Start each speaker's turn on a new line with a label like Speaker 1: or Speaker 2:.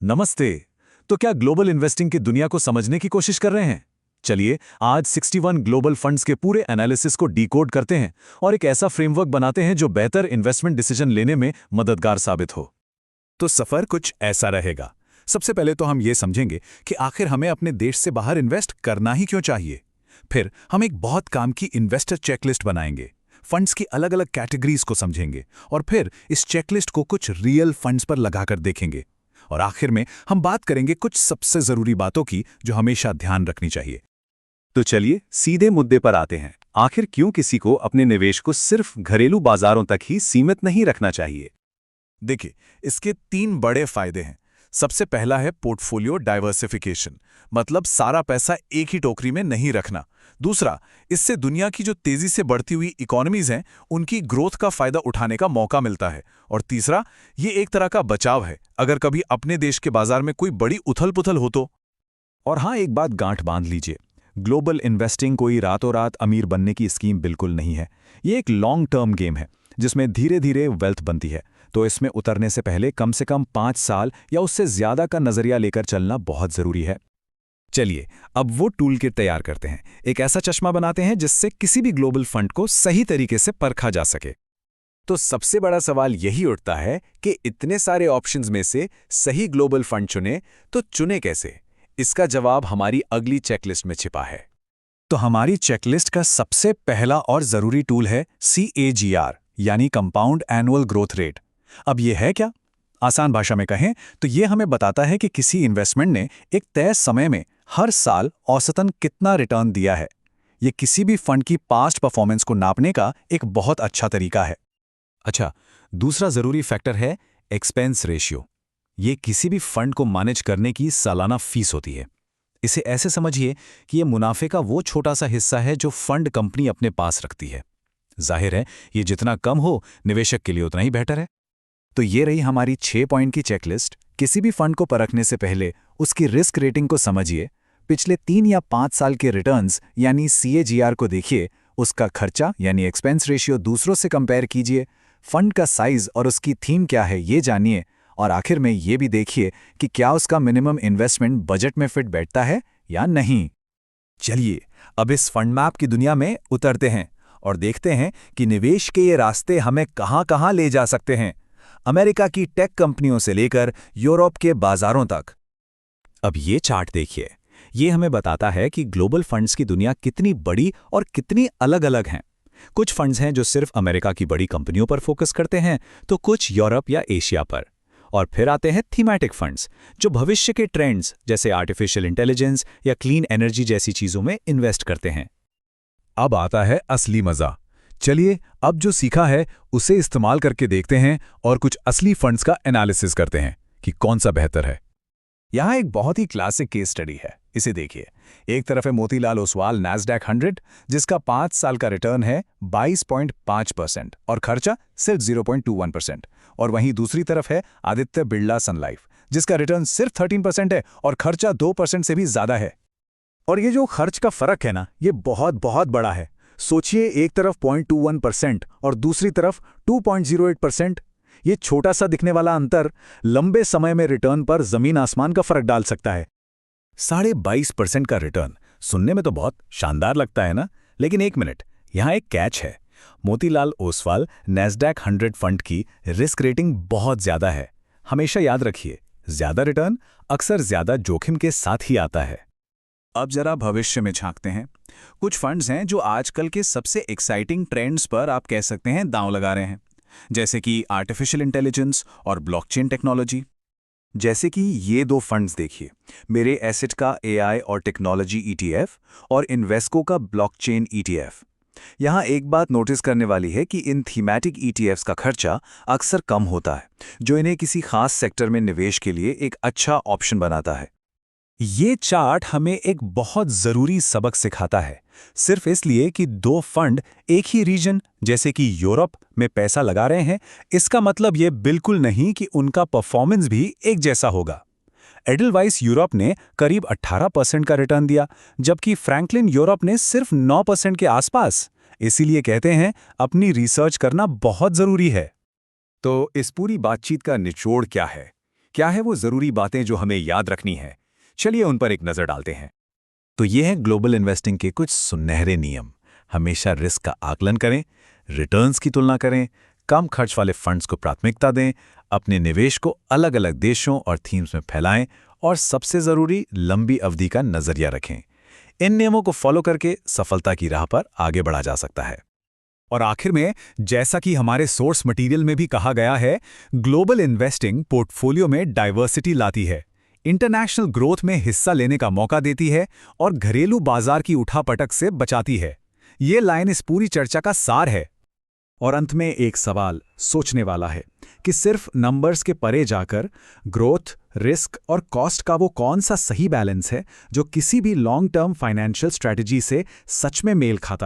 Speaker 1: नमस्ते। तो क्या ग्लोबल इन्वेस्टिंग की दुनिया को समझने की कोशिश कर रहे हैं? चलिए आज 61 ग्लोबल फंड्स के पूरे एनालिसिस को डिकोड करते हैं और एक ऐसा फ्रेमवर्क बनाते हैं जो बेहतर इन्वेस्टमेंट डिसीजन लेने में मददगार साबित हो।
Speaker 2: तो सफर कुछ ऐसा रहेगा। सबसे पहले तो हम ये समझेंगे कि आखिर हमें अपने देश से बाहर इन्वेस्ट करना ही क्यों चाहिए। फिर हम एक बहुत काम की इन्वेस्टर चेकलिस्ट बनाएंगे, फंड्स की अलग अलग कैटेगरीज को समझेंगे और फिर इस चेकलिस्ट को कुछ रियल फंड्स पर लगाकर देखेंगे। और आखिर में हम बात करेंगे कुछ सबसे जरूरी बातों की जो हमेशा ध्यान रखनी चाहिए।
Speaker 3: तो चलिए सीधे मुद्दे पर आते हैं। आखिर क्यों किसी को अपने निवेश को सिर्फ घरेलू बाजारों तक ही सीमित नहीं रखना चाहिए?
Speaker 2: देखिए, इसके 3 बड़े फायदे हैं। सबसे पहला है पोर्टफोलियो डाइवर्सिफिकेशन, मतलब सारा पैसा एक ही टोकरी में नहीं रखना। दूसरा, इससे दुनिया की जो तेजी से बढ़ती हुई इकोनॉमीज हैं उनकी ग्रोथ का फायदा उठाने का मौका मिलता है। और तीसरा, ये एक तरह का बचाव है अगर कभी अपने देश के बाजार में कोई बड़ी उथल-पुथल हो तो।
Speaker 1: और हाँ, एक बात गांठ बांध लीजिए, ग्लोबल इन्वेस्टिंग कोई रातों रात अमीर बनने की स्कीम बिल्कुल नहीं है। ये एक लॉन्ग टर्म गेम है जिसमें धीरे धीरे वेल्थ बनती है। तो इसमें उतरने से पहले कम से कम 5 साल या उससे ज्यादा का नजरिया लेकर चलना बहुत जरूरी है।
Speaker 2: चलिए अब वो टूल किट तैयार करते हैं, एक ऐसा चश्मा बनाते हैं जिससे किसी भी ग्लोबल फंड को सही तरीके से परखा जा सके।
Speaker 3: तो सबसे बड़ा सवाल यही उठता है कि इतने सारे ऑप्शंस में से सही ग्लोबल फंड चुने तो चुने कैसे? इसका जवाब हमारी अगली चेकलिस्ट में छिपा है।
Speaker 2: तो हमारी चेकलिस्ट का सबसे पहला और जरूरी टूल है CAGR, यानी कंपाउंड एनुअल ग्रोथ रेट। अब ये है क्या? आसान भाषा में कहें तो ये हमें बताता है कि किसी इन्वेस्टमेंट ने एक तय समय में हर साल औसतन कितना रिटर्न दिया है। ये किसी भी फंड की पास्ट परफॉर्मेंस को नापने का एक बहुत अच्छा तरीका है।
Speaker 1: अच्छा, दूसरा जरूरी फैक्टर है एक्सपेंस रेशियो। ये किसी भी फंड को मैनेज करने की सालाना फीस होती है। इसे ऐसे समझिए कि ये मुनाफे का वो छोटा सा हिस्सा है जो फंड कंपनी अपने पास रखती है। जाहिर है, ये जितना कम हो निवेशक के लिए उतना ही बेहतर है।
Speaker 2: तो ये रही हमारी 6 पॉइंट की चेकलिस्ट। किसी भी फंड को परखने से पहले उसकी रिस्क रेटिंग को समझिए, पिछले 3 या 5 साल के रिटर्न्स यानी CAGR को देखिए, उसका खर्चा यानी एक्सपेंस रेशियो दूसरों से कंपेयर कीजिए, फंड का साइज और उसकी थीम क्या है ये जानिए, और आखिर में ये भी देखिए कि क्या उसका मिनिमम इन्वेस्टमेंट बजट में फिट बैठता है या नहीं। चलिए अब इस फंड मैप की दुनिया में उतरते हैं और देखते हैं कि निवेश के ये रास्ते हमें कहां-कहां ले जा सकते हैं, अमेरिका की टेक कंपनियों से लेकर यूरोप के बाजारों तक।
Speaker 1: अब ये चार्ट देखिए, ये हमें बताता है कि ग्लोबल फंड्स की दुनिया कितनी बड़ी और कितनी अलग-अलग हैं। कुछ फंड्स हैं जो सिर्फ अमेरिका की बड़ी कंपनियों पर फोकस करते हैं, तो कुछ यूरोप या एशिया पर। और फिर आते हैं थीमैटिक फंड्स जो भविष्य के ट्रेंड्स जैसे आर्टिफिशियल इंटेलिजेंस या क्लीन एनर्जी जैसी चीजों में इन्वेस्ट करते हैं।
Speaker 2: अब आता है असली मजा। चलिए अब जो सीखा है उसे इस्तेमाल करके देखते हैं और कुछ असली फंड्स का एनालिसिस करते हैं कि कौन सा बेहतर है। यहाँ एक बहुत ही क्लासिक केस स्टडी है, इसे देखिए। एक तरफ है मोतीलाल ओसवाल नैस्डैक 100 जिसका 5 साल का रिटर्न है 22.5% और खर्चा सिर्फ 0.21%। और वहीं दूसरी तरफ है आदित्य बिरला सन लाइफ जिसका रिटर्न सिर्फ 13% है और खर्चा 2% से भी ज्यादा है। और ये जो खर्च का फर्क है ना, ये बहुत बहुत बड़ा है। सोचिए, एक तरफ 0.21% और दूसरी तरफ 2.08%। ये छोटा सा दिखने वाला अंतर लंबे समय में रिटर्न पर जमीन आसमान का फर्क डाल सकता है। 22.5% का रिटर्न सुनने में तो बहुत शानदार लगता है ना, लेकिन एक मिनट, यहाँ एक कैच है। मोतीलाल ओसवाल नैस्डैक 100 फंड की रिस्क रेटिंग बहुत ज्यादा है। हमेशा याद रखिए, ज्यादा रिटर्न अक्सर ज्यादा जोखिम के साथ ही आता है। अब जरा भविष्य में झांकते हैं। कुछ फंड्स हैं जो आजकल के सबसे एक्साइटिंग ट्रेंड्स पर आप कह सकते हैं दांव लगा रहे हैं, जैसे कि आर्टिफिशियल इंटेलिजेंस और ब्लॉकचेन टेक्नोलॉजी।
Speaker 3: जैसे कि ये 2 फंड्स देखिए, मेरे एसेट का AI और टेक्नोलॉजी ETF और इन्वेस्को का ब्लॉकचेन ETF। यहाँ एक बात नोटिस करने वाली है कि इन थीमैटिक ETFs का खर्चा अक्सर कम होता है, जो इन्हें किसी खास सेक्टर में निवेश के लिए एक अच्छा ऑप्शन बनाता है।
Speaker 2: ये चार्ट हमें एक बहुत जरूरी सबक सिखाता है। सिर्फ इसलिए कि 2 फंड एक ही रीजन जैसे कि यूरोप में पैसा लगा रहे हैं, इसका मतलब ये बिल्कुल नहीं कि उनका परफॉर्मेंस भी एक जैसा होगा। एडलवाइस यूरोप ने करीब 18% का रिटर्न दिया, जबकि फ्रैंकलिन यूरोप ने सिर्फ 9% के आसपास। इसीलिए कहते हैं अपनी रिसर्च करना बहुत जरूरी है।
Speaker 3: तो इस पूरी बातचीत का निचोड़ क्या है क्या है वो ज़रूरी बातें जो हमें याद रखनी है? चलिए उन पर एक नज़र डालते हैं।
Speaker 2: तो ये हैं ग्लोबल इन्वेस्टिंग के कुछ सुनहरे नियम। हमेशा रिस्क का आकलन करें, रिटर्न्स की तुलना करें, कम खर्च वाले फंड्स को प्राथमिकता दें, अपने निवेश को अलग अलग देशों और थीम्स में फैलाएं और सबसे ज़रूरी लंबी अवधि का नज़रिया रखें। इन नियमों को फॉलो करके सफलता की राह पर आगे बढ़ा जा सकता है।
Speaker 1: और आखिर में, जैसा कि हमारे सोर्स मटेरियल में भी कहा गया है, ग्लोबल इन्वेस्टिंग पोर्टफोलियो में डाइवर्सिटी लाती है, इंटरनेशनल ग्रोथ में हिस्सा लेने का मौका देती है और घरेलू बाजार की उठापटक से बचाती है। ये लाइन इस पूरी चर्चा का सार है। और अंत में एक सवाल सोचने वाला है कि सिर्फ नंबर्स के परे जाकर ग्रोथ, रिस्क और कॉस्ट का वो कौन सा सही बैलेंस है जो किसी भी लॉन्ग टर्म फाइनेंशियल स्ट्रैटेजी से सच में मेल खाता है।